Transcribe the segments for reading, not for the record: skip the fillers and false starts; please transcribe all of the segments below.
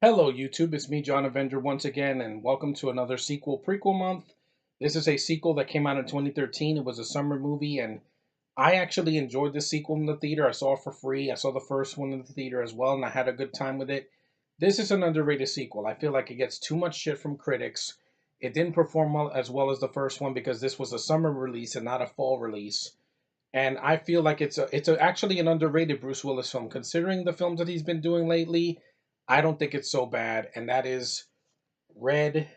Hello, YouTube. It's me, John Avenger, once again, and welcome to another sequel prequel month. This is a sequel that came out in 2013. It was a summer movie, and I actually enjoyed this sequel in the theater. I saw it for free. I saw the first one in the theater as well, and I had a good time with it. This is an underrated sequel. I feel like it gets too much shit from critics. It didn't perform well as the first one because this was a summer release and not a fall release. And I feel like actually an underrated Bruce Willis film, considering the films that he's been doing lately. I don't think it's so bad, and that is Red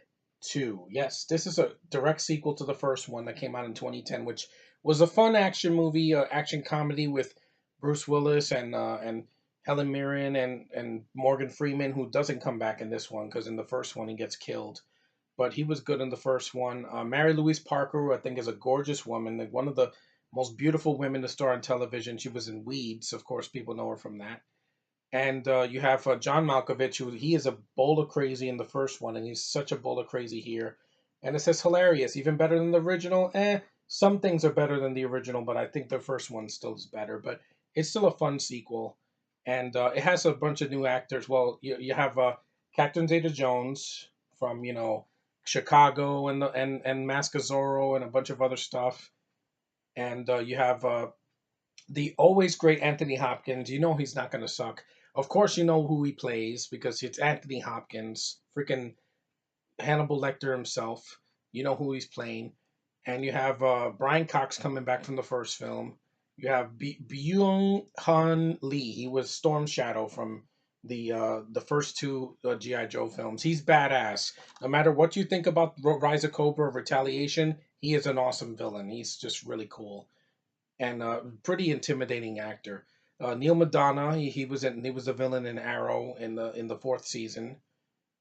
2. Yes, this is a direct sequel to the first one that came out in 2010, which was a fun action movie, action comedy with Bruce Willis and Helen Mirren and Morgan Freeman, who doesn't come back in this one because in the first one he gets killed. But he was good in the first one. Mary Louise Parker, who I think is a gorgeous woman, like one of the most beautiful women to star on television. She was in Weeds, of course, people know her from that. And you have John Malkovich, who he is a bowl of crazy in the first one, and he's such a bowl of crazy here. And it says hilarious, even better than the original. Some things are better than the original, but I think the first one still is better. But it's still a fun sequel, and it has a bunch of new actors. Well, you have Catherine Zeta-Jones from Chicago and Mask of Zorro and a bunch of other stuff, and you have the always great Anthony Hopkins. You know he's not going to suck. Of course, you know who he plays because it's Anthony Hopkins, freaking Hannibal Lecter himself. You know who he's playing. And you have Brian Cox coming back from the first film. You have Byung Han Lee. He was Storm Shadow from the first two GI Joe films. He's badass. No matter what you think about Rise of Cobra or Retaliation, he is an awesome villain. He's just really cool and pretty intimidating actor. Neil Madonna, he was a villain in Arrow in the fourth season,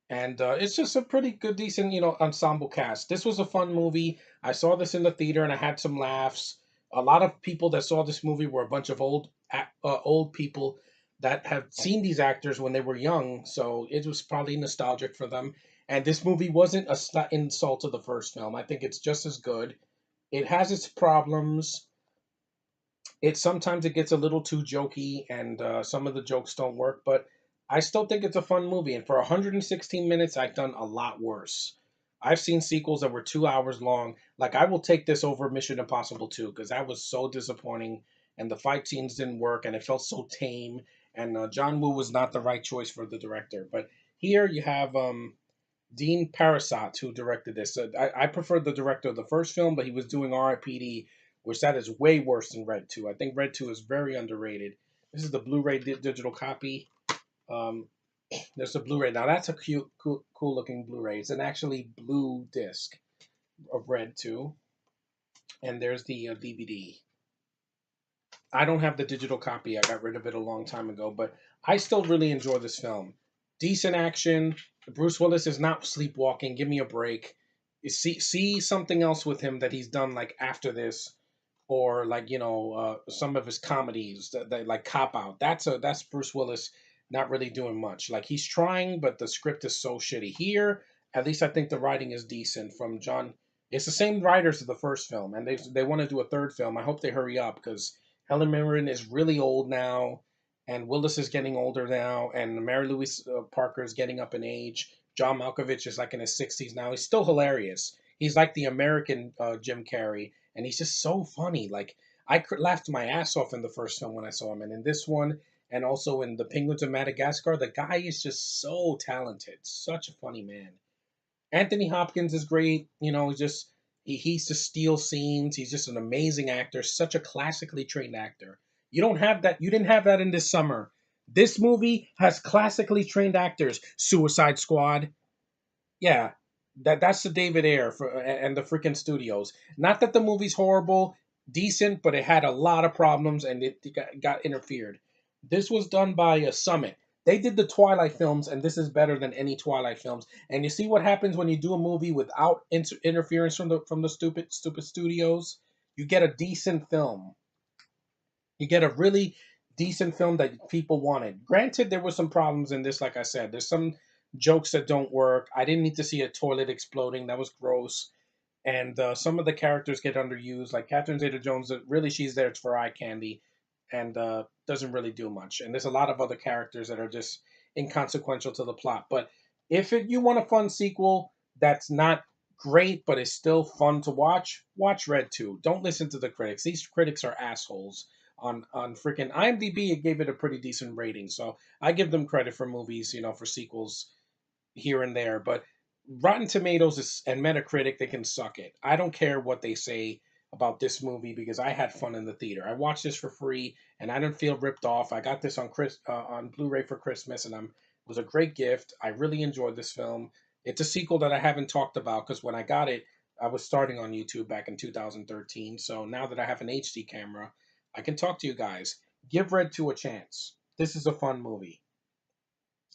and it's just a pretty good, decent ensemble cast. This was a fun movie. I saw this in the theater and I had some laughs. A lot of people that saw this movie were a bunch of old people that have seen these actors when they were young, so it was probably nostalgic for them. And this movie wasn't a insult to the first film. I think it's just as good. It has its problems. It gets a little too jokey, and some of the jokes don't work. But I still think it's a fun movie. And for 116 minutes, I've done a lot worse. I've seen sequels that were 2 hours long. Like I will take this over Mission Impossible 2 because that was so disappointing, and the fight scenes didn't work, and it felt so tame. And John Woo was not the right choice for the director. But here you have Dean Parasat, who directed this. I prefer the director of the first film, but he was doing R.I.P.D., which that is way worse than Red 2. I think Red 2 is very underrated. This is the Blu-ray digital copy. Um, there's a Blu-ray. Now that's a cool looking Blu-ray. It's an actually blue disc of Red 2, and there's the DVD. I don't have the digital copy. I got rid of it a long time ago, but I still really enjoy this film. Decent action. Bruce Willis is not sleepwalking. Give me a break. You see something else with him that he's done like after this, or like some of his comedies that like Cop Out. That's Bruce Willis not really doing much. Like he's trying, but the script is so shitty. Here, at least I think the writing is decent from John. It's the same writers of the first film, and they want to do a third film. I hope they hurry up because Helen Mirren is really old now, and Willis is getting older now, and Mary Louise Parker is getting up in age. John Malkovich is like in his 60s now. He's still hilarious. He's like the American Jim Carrey, and he's just so funny. Like laughed my ass off in the first film when I saw him, and in this one, and also in The Penguins of Madagascar, the guy is just so talented. Such a funny man. Anthony Hopkins is great. He's just steals scenes. He's just an amazing actor, such a classically trained actor. You don't have that. You didn't have that in this summer. This movie has classically trained actors. Suicide Squad. Yeah, that's the David Ayer and the freaking studios. Not that the movie's horrible, decent, but it had a lot of problems and it got interfered. This was done by a Summit. They did the Twilight films, and this is better than any Twilight films. And you see what happens when you do a movie without interference from the stupid studios. You get a decent film. You get a really decent film that people wanted. Granted, there were some problems in this. Like I said, there's some jokes that don't work. I didn't need to see a toilet exploding. That was gross. And some of the characters get underused. Like Catherine Zeta-Jones, really she's there for eye candy and doesn't really do much. And there's a lot of other characters that are just inconsequential to the plot. But if you want a fun sequel that's not great but is still fun to watch, watch Red 2. Don't listen to the critics. These critics are assholes. On freaking IMDb, it gave it a pretty decent rating, so I give them credit for movies, for sequels here and there. But Rotten Tomatoes and Metacritic, they can suck it. I don't care what they say about this movie because I had fun in the theater. I watched this for free and I didn't feel ripped off. I got this on Blu-ray for Christmas, and it was a great gift. I really enjoyed this film. It's a sequel that I haven't talked about because when I got it, I was starting on YouTube back in 2013. So now that I have an HD camera, I can talk to you guys. Give Red 2 a chance. This is a fun movie.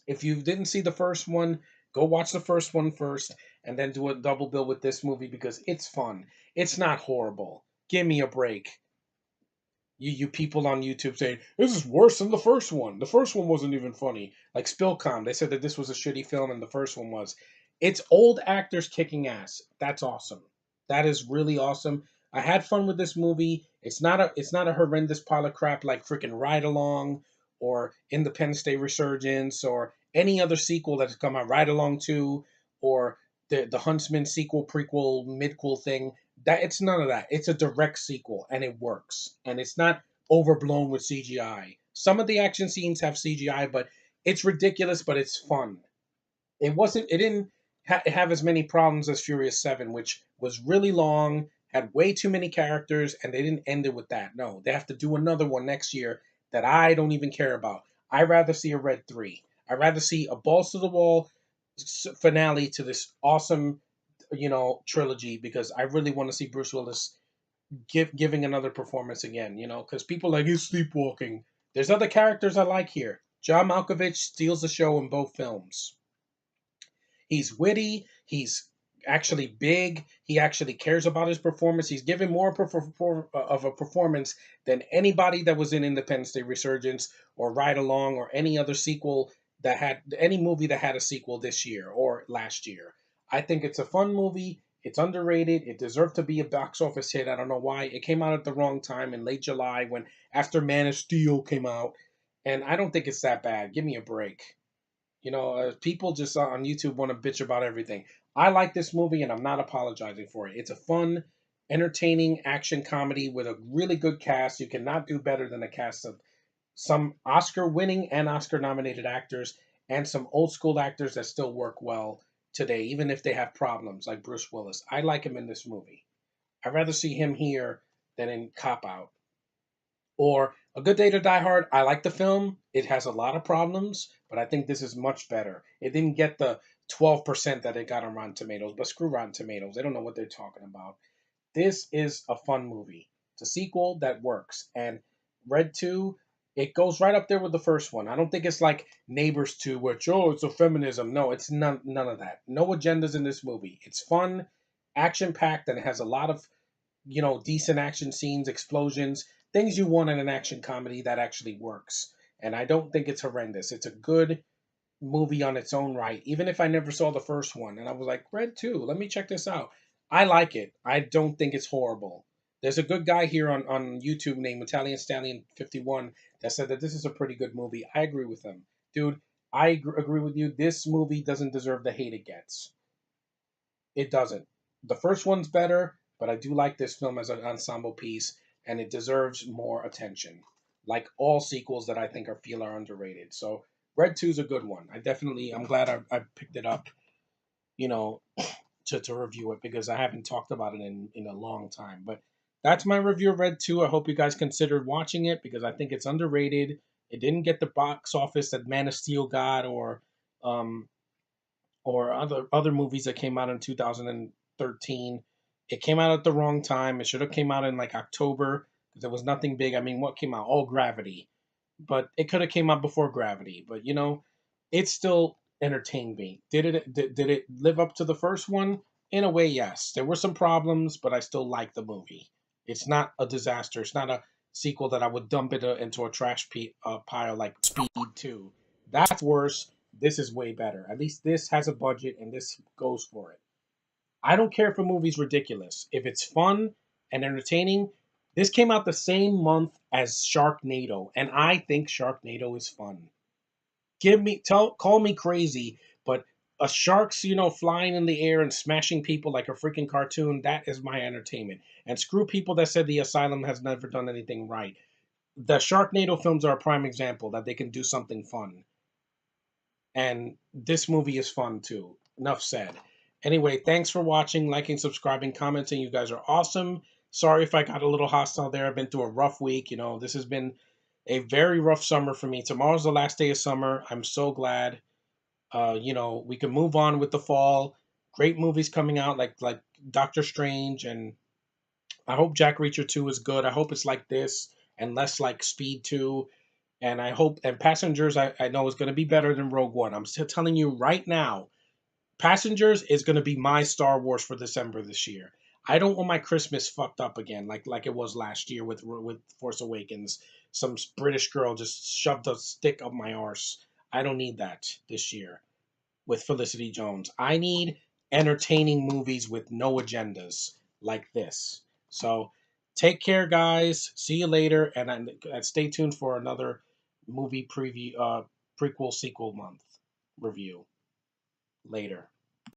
If you didn't see the first one, go watch the first one first and then do a double bill with this movie because it's fun. It's not horrible. Give me a break. You people on YouTube saying this is worse than the first one. The first one wasn't even funny. Like Spillcom, they said that this was a shitty film and the first one was. It's old actors kicking ass. That's awesome. That is really awesome. I had fun with this movie. It's not a horrendous pile of crap like freaking Ride Along or Independence Day Resurgence or any other sequel that's come out. Ride Along 2 or the Huntsman sequel, prequel, midquel thing. That it's none of that. It's a direct sequel and it works. And it's not overblown with CGI. Some of the action scenes have CGI, but it's ridiculous, but it's fun. It didn't have as many problems as Furious 7, which was really long, had way too many characters, and they didn't end it with that. No, they have to do another one next year that I don't even care about. I'd rather see a Red 3. I'd rather see a balls to the wall finale to this awesome, trilogy because I really want to see Bruce Willis giving another performance again, because people like he's sleepwalking. There's other characters I like here. John Malkovich steals the show in both films. He's witty. He's actually big. He actually cares about his performance. He's given more of a performance than anybody that was in Independence Day Resurgence or Ride Along or any other sequel that had any movie that had a sequel this year or last year. I think it's a fun movie. It's underrated. It deserved to be a box office hit. I don't know why. It came out at the wrong time in late July when after Man of Steel came out. And I don't think it's that bad. Give me a break. People just on YouTube want to bitch about everything. I like this movie and I'm not apologizing for it. It's a fun, entertaining action comedy with a really good cast. You cannot do better than a cast of some Oscar winning and Oscar nominated actors and some old school actors that still work well today, even if they have problems, like Bruce Willis. I like him in this movie. I'd rather see him here than in Cop Out. Or A Good Day to Die Hard. I like the film. It has a lot of problems, but I think this is much better. It didn't get the 12% that it got on Rotten Tomatoes, but screw Rotten Tomatoes. They don't know what they're talking about. This is a fun movie. It's a sequel that works. And Red 2, it goes right up there with the first one. I don't think it's like Neighbors 2, which, oh, it's a feminism. No, it's none of that. No agendas in this movie. It's fun, action packed, and it has a lot of decent action scenes, explosions, things you want in an action comedy that actually works. And I don't think it's horrendous. It's a good movie on its own right, even if I never saw the first one. And I was like, Red 2, let me check this out. I like it. I don't think it's horrible. There's a good guy here on YouTube named Italian Stallion 51 that said that this is a pretty good movie. I agree with him. Dude, I agree with you. This movie doesn't deserve the hate it gets. It doesn't. The first one's better, but I do like this film as an ensemble piece, and it deserves more attention. Like all sequels that I think feel are underrated. So Red 2 is a good one. I'm glad I picked it up, you know, to review it because I haven't talked about it in a long time. But that's my review of Red 2. I hope you guys considered watching it because I think it's underrated. It didn't get the box office that Man of Steel got um, or other movies that came out in 2013. It came out at the wrong time. It should have came out in like October because there was nothing big. I mean, what came out? Oh, Gravity. But it could have came out before Gravity. But it still entertained me. Did it live up to the first one? In a way, yes. There were some problems, but I still like the movie. It's not a disaster. It's not a sequel that I would dump it into a pile like Speed 2. That's worse. This is way better. At least this has a budget and this goes for it. I don't care if a movie's ridiculous. If it's fun and entertaining, this came out the same month as Sharknado, and I think Sharknado is fun. call me crazy, but a shark's, flying in the air and smashing people like a freaking cartoon, that is my entertainment. And screw people that said the asylum has never done anything right. The Sharknado films are a prime example that they can do something fun. And this movie is fun too. Enough said. Anyway, thanks for watching, liking, subscribing, commenting. You guys are awesome. Sorry if I got a little hostile there. I've been through a rough week. This has been a very rough summer for me. Tomorrow's the last day of summer. I'm so glad. We can move on with the fall. Great movies coming out like Doctor Strange, and I hope Jack Reacher 2 is good. I hope it's like this and less like Speed 2. And I hope, and Passengers, I know is going to be better than Rogue One. I'm still telling you right now, Passengers is going to be my Star Wars for December this year. I don't want my Christmas fucked up again, like it was last year with Force Awakens. Some British girl just shoved a stick up my arse. I don't need that this year with Felicity Jones. I need entertaining movies with no agendas like this. So take care, guys. See you later, and stay tuned for another movie preview, prequel sequel month review later.